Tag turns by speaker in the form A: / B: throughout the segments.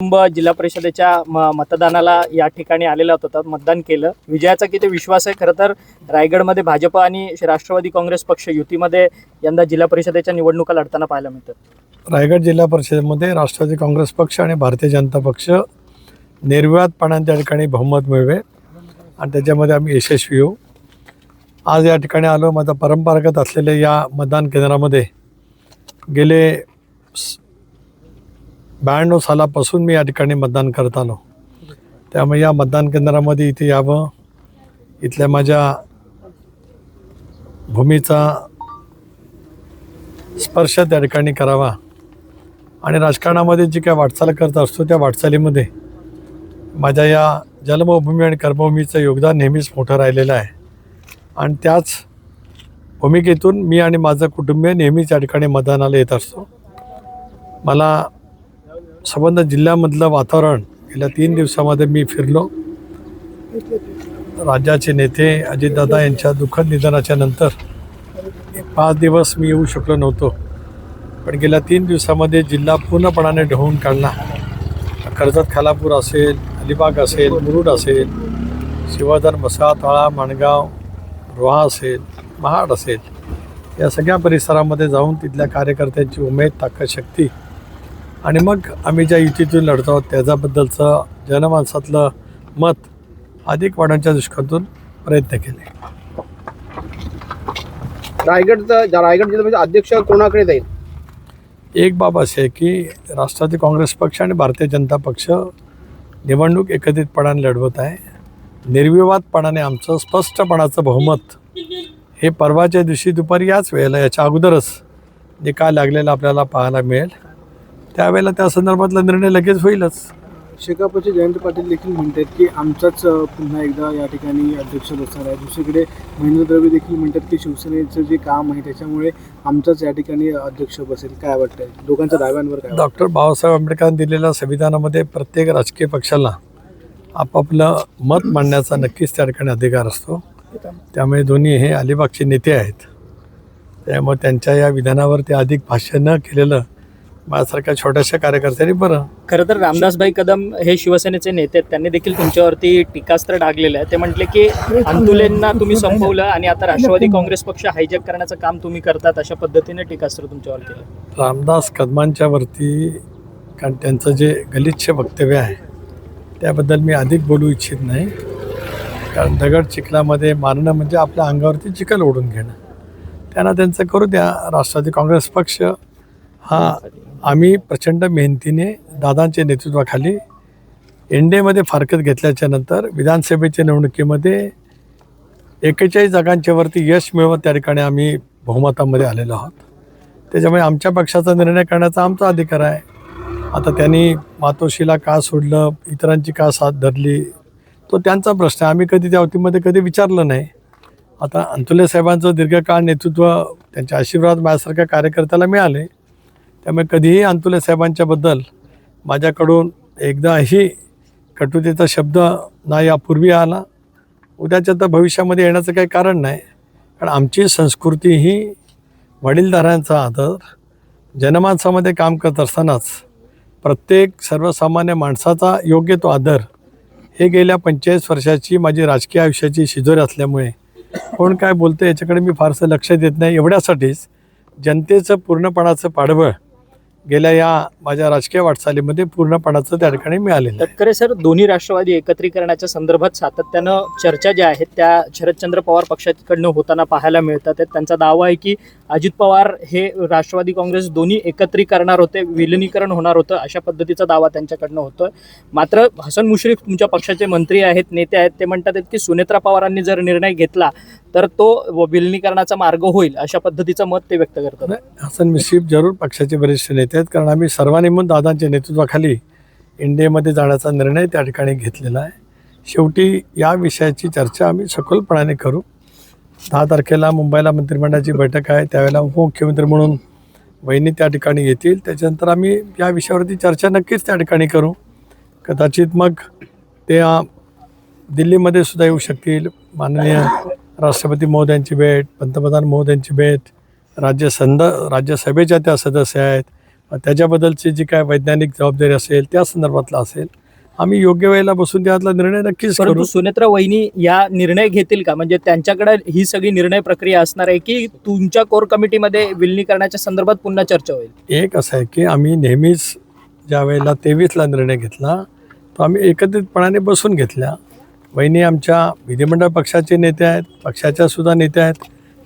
A: कुटुंब जिल्हा परिषदेच्या मतदानाला या ठिकाणी आलेला होता, मतदान केलं. विजयाचा किती विश्वास आहे. खरं तर रायगडमध्ये भाजप आणि राष्ट्रवादी काँग्रेस पक्ष युतीमध्ये यंदा जिल्हा परिषदेच्या निवडणुका लढताना पाहायला मिळतात.
B: रायगड जिल्हा परिषदेमध्ये राष्ट्रवादी काँग्रेस पक्ष आणि भारतीय जनता पक्ष निर्विवादपणाने त्या ठिकाणी बहुमत मिळवे आणि त्याच्यामध्ये आम्ही यशस्वी होऊ. आज या ठिकाणी आलो. माझा परंपरागत असलेल्या या मतदान केंद्रामध्ये गेले 92 सालापासून मी या ठिकाणी मतदान करत आलो. त्यामुळे या मतदान केंद्रामध्ये इथे यावं, इथल्या माझ्या भूमीचा स्पर्श त्या ठिकाणी करावा आणि राजकारणामध्ये जी काय वाटचाल करत असतो त्या वाटचालीमध्ये माझ्या या जन्मभूमी आणि कर्मभूमीचं योगदान नेहमीच मोठं राहिलेलं आहे आणि त्याच भूमिकेतून मी आणि माझं कुटुंबीय नेहमीच या ठिकाणी मतदानाला येत असतो. मला संबंध जिल्ह्यामधलं वातावरण गेल्या 3 दिवसामध्ये मी फिरलो. राज्याचे नेते अजितदादा यांच्या दुःखद निधनाच्या नंतर 5 दिवस मी येऊ शकलो नव्हतो, पण गेल्या 3 दिवसामध्ये जिल्हा पूर्णपणाने ढवळून काढला. कर्जत खालापूर असेल, अलिबाग असेल, मुरुड असेल, शिवधन, बसाताळा, माणगाव, रोहा असेल, महाड असेल, या सगळ्या परिसरामध्ये जाऊन तिथल्या कार्यकर्त्यांची उमेद, ताकद, शक्ती आणि मग आम्ही ज्या युतीतून लढतो आहोत त्याच्याबद्दलचं जनमानसातलं मत अधिक वाढवण्याच्या दृष्टीकोनातून प्रयत्न केले.
C: रायगड जिल्ह्यामध्ये अध्यक्ष कोणाकडे जाईल?
B: एक बाब अशी आहे की राष्ट्रवादी काँग्रेस पक्ष आणि भारतीय जनता पक्ष निवडणूक एकत्रितपणाने लढवत आहे. निर्विवादपणाने आमचं स्पष्टपणाचं बहुमत हे परवाच्या दिवशी दुपारी याच वेळेला, याच्या अगोदरच निकाल लागलेला आपल्याला पाहायला मिळेल. त्यावेळेला त्या संदर्भातला निर्णय लगेच होईलच.
C: शेकापचे जयंत पाटील देखील म्हणतात की आमचाच पुन्हा एकदा या ठिकाणी अध्यक्ष बसणार आहे. दुसरीकडे महेंद्र द्रविड देखील म्हणतात की शिवसेनेचं जे काम आहे त्याच्यामुळे आमचाच या ठिकाणी अध्यक्ष बसेल. काय वाटतंय दोघांच्या दाव्यांवर काय?
B: डॉक्टर बाबासाहेब आंबेडकरांनी दिलेल्या संविधानामध्ये प्रत्येक राजकीय पक्षाला आपापलं मत मांडण्याचा नक्कीच त्या ठिकाणी अधिकार असतो. त्यामुळे दोन्ही हे अलिबागचे नेते आहेत, त्यामुळे त्यांच्या या विधानावर ते अधिक भाष्य न केलेलं माझ्यासारख्या छोट्याशा कार्यकर्त्यांनी बरं.
A: खरं तर रामदासभाई कदम हे शिवसेनेचे नेते आहेत, त्यांनी देखील तुमच्यावरती टीकास्त्र डागलेलं आहे. ते म्हटले की अंतुलेंना तुम्ही संपवलं आणि आता राष्ट्रवादी काँग्रेस पक्ष हायजॅक करण्याचं काम तुम्ही करतात, अशा पद्धतीने टीकास्त्र तुमच्यावर केलं.
B: रामदास कदमांच्या वरती कारण त्यांचं जे गलिच्छ वक्तव्य आहे त्याबद्दल मी अधिक बोलू इच्छित नाही. कारण दगड चिखलामध्ये मारणं म्हणजे आपल्या अंगावरती चिखल ओढून घेणं. त्यांना त्यांचं करू द्या. राष्ट्रवादी काँग्रेस पक्ष हा आम्ही प्रचंड मेहनतीने दादांच्या नेतृत्वाखाली एनडीएमध्ये फारकत घेतल्याच्या नंतर विधानसभेच्या निवडणुकीमध्ये 41 जागांच्या वरती यश मिळवत त्या ठिकाणी आम्ही बहुमतामध्ये आलेलो आहोत. त्याच्यामुळे आमच्या पक्षाचा निर्णय करण्याचा आमचा अधिकार आहे. आता त्यांनी मातोश्रीला का सोडलं, इतरांची का साथ धरली, तो त्यांचा प्रश्न आहे. आम्ही कधी त्या वतीमध्ये कधी विचारलं नाही. आता अंतुले साहेबांचं दीर्घकाळ नेतृत्व, त्यांचे आशीर्वाद माझ्यासारख्या कार्यकर्त्याला मिळाले. त्यामुळे कधीही अंतुले साहेबांच्याबद्दल माझ्याकडून एकदाही कटुतेचा शब्द ना यापूर्वी आला, उद्याच्या तर भविष्यामध्ये येण्याचं काही कारण नाही. कारण आमची संस्कृती ही वडीलधाऱ्यांचा आदर, जनमानसामध्ये काम करत असतानाच प्रत्येक सर्वसामान्य माणसाचा योग्य तो आदर, हे गेल्या 45 वर्षाची माझी राजकीय आयुष्याची शिजोरी असल्यामुळे कोण काय बोलतं याच्याकडे मी फारसं लक्ष देत नाही. एवढ्यासाठीच जनतेचं पूर्णपणाचं पाठबळ गेल्या या माझ्या राजकीय वाटचालीमध्ये पूर्णपणाचं त्या ठिकाणी मिळालेलं आहे.
A: तटकरे सर, दोन्ही राष्ट्रवादी एकत्रीकरणाच्या संदर्भात सातत्यानं चर्चा ज्या आहेत त्या शरदचंद्र पवार पक्षाकडनं होताना पाहायला मिळतात. त्यांचा दावा आहे की अजित पवार हे राष्ट्रवादी काँग्रेस दोन्ही एकत्रित करणार होते, विलिनीकरण होणार होतं, अशा पद्धतीचा दावा त्यांच्याकडनं होतोय. मात्र हसन मुश्रीफ तुमच्या पक्षाचे मंत्री आहेत, नेते आहेत, ते म्हणतात की सुनेत्रा पवारांनी जर निर्णय घेतला तर तो विलिनीकरणाचा मार्ग होईल, अशा पद्धतीचं मत ते व्यक्त करतात.
B: हसन मुश्रीफ जरूर पक्षाचे वरिष्ठ नेते आहेत, कारण आम्ही सर्वांनी म्हणून दादांच्या नेतृत्वाखाली इंडियामध्ये जाण्याचा निर्णय त्या ठिकाणी घेतलेला आहे. शेवटी या विषयाची चर्चा आम्ही सखोलपणाने करू. 10 तारखेला मुंबईला मंत्रिमंडळाची बैठक आहे, त्यावेळेला उपमुख्यमंत्री म्हणून वहिनी त्या ठिकाणी येतील. त्याच्यानंतर आम्ही या विषयावरती चर्चा नक्कीच त्या ठिकाणी करू. कदाचित मग ते दिल्लीमध्ये सुद्धा येऊ शकतील. माननीय राष्ट्रपती महोदयांची भेट, पंतप्रधान महोदयांची भेट, राज्यसभेच्या त्या सदस्य आहेत, त्याच्याबद्दलची जी काय वैज्ञानिक जबाबदारी असेल त्या संदर्भातला असेल, आम्ही योग्य वेळेला बसून त्यातला निर्णय नक्कीच
A: परंतु
B: करू.
A: सुनेत्रा वहिनी या निर्णय घेतील का? म्हणजे त्यांच्याकडे ही सगळी निर्णय प्रक्रिया असणार आहे की तुमच्या कोर कमिटीमध्ये विलिनीकरणाच्या संदर्भात पुन्हा चर्चा होईल?
B: एक असं आहे की आम्ही नेहमीच ज्या वेळेला 23ला निर्णय घेतला तो आम्ही एकत्रितपणाने बसून घेतला. वहिनी आमच्या विधिमंडळ पक्षाचे नेते आहेत, पक्षाच्या सुद्धा नेते आहेत,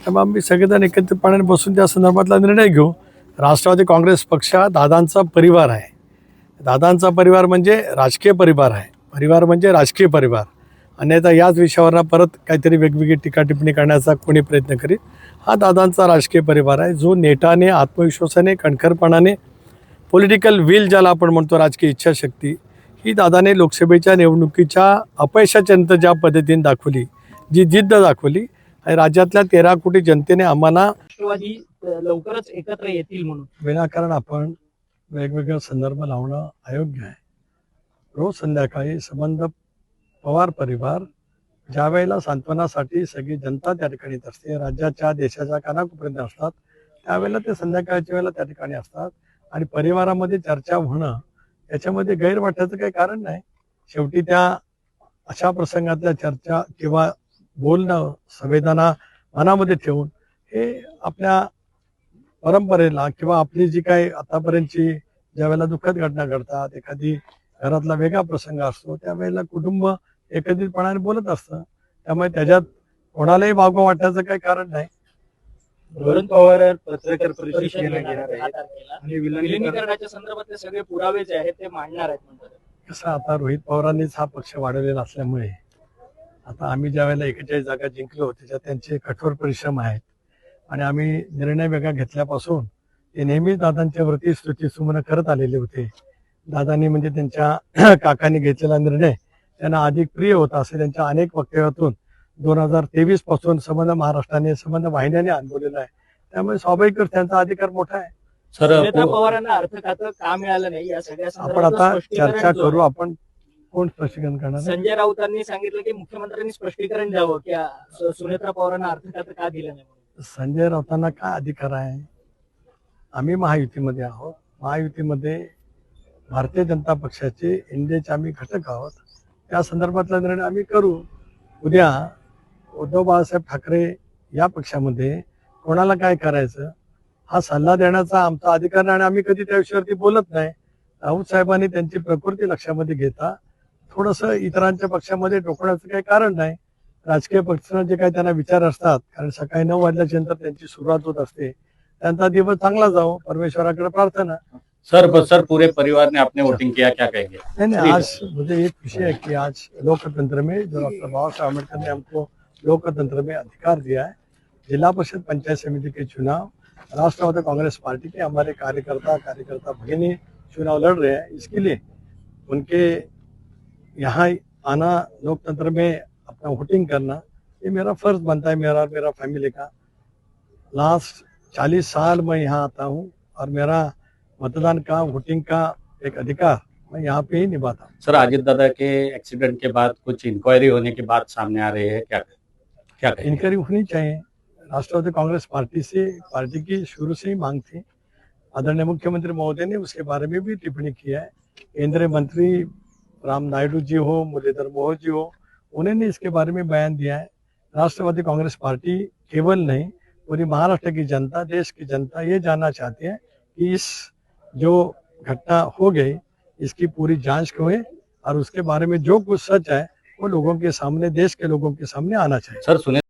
B: त्यामुळे आम्ही सगळेजण एकत्रितपणाने बसून त्या संदर्भातला निर्णय घेऊ. राष्ट्रवादी काँग्रेस पक्ष हा दादांचा परिवार आहे. दादांचा परिवार म्हणजे राजकीय परिवार आहे, परिवार म्हणजे राजकीय परिवार. अन्यथा याच विषयावर परत काहीतरी वेगवेगळी टीका टिप्पणी करण्याचा कोणी प्रयत्न करीत. हा दादांचा राजकीय परिवार आहे जो नेटाने, आत्मविश्वासाने, कणखरपणाने, पॉलिटिकल विल ज्याला आपण म्हणतो, राजकीय इच्छाशक्ती, ही दादाने लोकसभेच्या निवडणुकीच्या अपयशाच्या नंतर ज्या पद्धतीने दाखवली, जी जिद्द दाखवली, आणि राज्यातल्या 13 कोटी जनतेने आम्हाला
A: राष्ट्रवादी लवकरच एकत्र येतील म्हणून
B: विनाकारण आपण वेगवेगळे संदर्भ लावणं अयोग्य आहे. रोज संध्याकाळी संबंध पवार परिवार ज्या वेळेला सांत्वनासाठी सगळी जनता त्या ठिकाणी येत असते, राज्याच्या देशाच्या कानाकोपर्यंत असतात, त्यावेळेला ते संध्याकाळच्या वेळेला त्या ठिकाणी असतात. आणि परिवारामध्ये चर्चा होणं याच्यामध्ये गैर वाटायचं काही कारण नाही. शेवटी त्या अशा प्रसंगातल्या चर्चा किंवा बोलणं, संवेदना मनामध्ये ठेवून हे आपल्या परंपरेला किंवा आपली जी काही आतापर्यंतची ज्या वेळेला दुःखद घटना घडतात, एखादी घरातला वेगळा प्रसंग असतो, त्यावेळेला कुटुंब एकत्रितपणाने बोलत असतं. त्यामुळे त्याच्यात कोणालाही वागवं वाटायचं काही कारण नाही.
C: रोहित पवार पत्रकार परिषद घेणार आहेत आणि
A: विलिनीकरणाच्या संदर्भातले सगळे पुरावे जे आहेत ते मांडणार आहेत म्हणतात.
B: कसं आता रोहित पवारांनीच हा पक्ष वाढवलेला असल्यामुळे आता आम्ही ज्या वेळेला 41 जागा जिंकलो त्याच्यात त्यांचे कठोर परिश्रम आहेत. आणि आम्ही निर्णय वेगळा घेतल्यापासून ते नेहमीच दादांच्यावरती स्तुतीसुमनं करत आलेले होते. दादांनी म्हणजे त्यांच्या काकांनी घेतलेला निर्णय त्यांना अधिक प्रिय होता असे त्यांच्या अनेक वक्तव्यातून 2023 पासून संबंध महाराष्ट्राने, संबंध वाहिन्याने अनुभवलेला आहे. त्यामुळे स्वाभाविकच त्यांचा अधिकार मोठा आहे.
A: सुनेत्रा पवारांना अर्थ खातं का मिळालं नाही या सगळ्या
B: आपण आता
A: स्पष्टीकरण
B: चर्चा
A: जो आहे,
B: करू. आपण कोण स्पष्टीकरण करणार आहे?
A: संजय राऊतांनी सांगितलं की मुख्यमंत्र्यांनी स्पष्टीकरण द्यावं की सुनेत्रा पवारांना अर्थ खातं का दिलं नाही म्हणून.
B: संजय राऊतांना काय अधिकार आहे? आम्ही महायुतीमध्ये आहोत. महायुतीमध्ये भारतीय जनता पक्षाचे, इंडियाचे आम्ही घटक आहोत. त्या संदर्भातला निर्णय आम्ही करू. उद्या उद्धव बाळासाहेब ठाकरे या पक्षामध्ये कोणाला काय करायचं हा सल्ला देण्याचा आमचा अधिकार नाही आणि आम्ही कधी त्या विषयावरती बोलत नाही. राऊत साहेबांनी त्यांची प्रकृती लक्षामध्ये घेता थोडंसं इतरांच्या पक्षामध्ये टोकण्याचं काही कारण नाही. राजकीय पक्षांना जे काही त्यांना विचार असतात, कारण सकाळी 9 वाजल्याच्या नंतर त्यांची सुरुवात होत असते, त्यांचा दिवस चांगला जाओ, परमेश्वराकडे प्रार्थना.
D: सर पूरे परिवार ने आपने वोटिंग किया, क्या कहेंगे?
B: नहीं, आज मुझे एक खुशी है कि आज लोकतंत्र में जो डॉक्टर बाबा साहब अम्बेडकर ने हमको लोकतंत्र में अधिकार दिया है, जिला परिषद पंचायत समिति के चुनाव राष्ट्रवादी कांग्रेस पार्टी के हमारे कार्यकर्ता भगिनी चुनाव लड़ रहे हैं. इसके लिए उनके यहाँ आना, लोकतंत्र में अपना वोटिंग करना, ये मेरा फर्ज बनता है, मेरा और मेरा फैमिली का. लास्ट 40 साल मैं यहाँ आता हूँ और मेरा मतदान का, वोटिंग का एक अधिकार मैं यहाँ पे ही निभाता हूँ.
D: सर अजित दादा के एक्सीडेंट के बाद कुछ इंक्वायरी होने की बात सामने आ रही है, क्या कहेंगे?
B: इंक्वायरी होनी चाहिए. राष्ट्रवादी कांग्रेस पार्टी की शुरू से ही मांग थी. आदरणीय मुख्यमंत्री महोदय ने उसके बारे में भी टिप्पणी की है. केंद्रीय मंत्री राम नायडू जी हो, मुरलीधर मोहोळ जी हो, उन्होंने इसके बारे में बयान दिया है. राष्ट्रवादी कांग्रेस पार्टी केवल नहीं, पूरी महाराष्ट्र की जनता, देश की जनता ये जानना चाहती है कि इस जो घटना हो गई इसकी पूरी जांच हुए और उसके बारे में जो कुछ सच है वो लोगों के सामने, देश के लोगों के सामने आना चाहिए.
D: सर सुने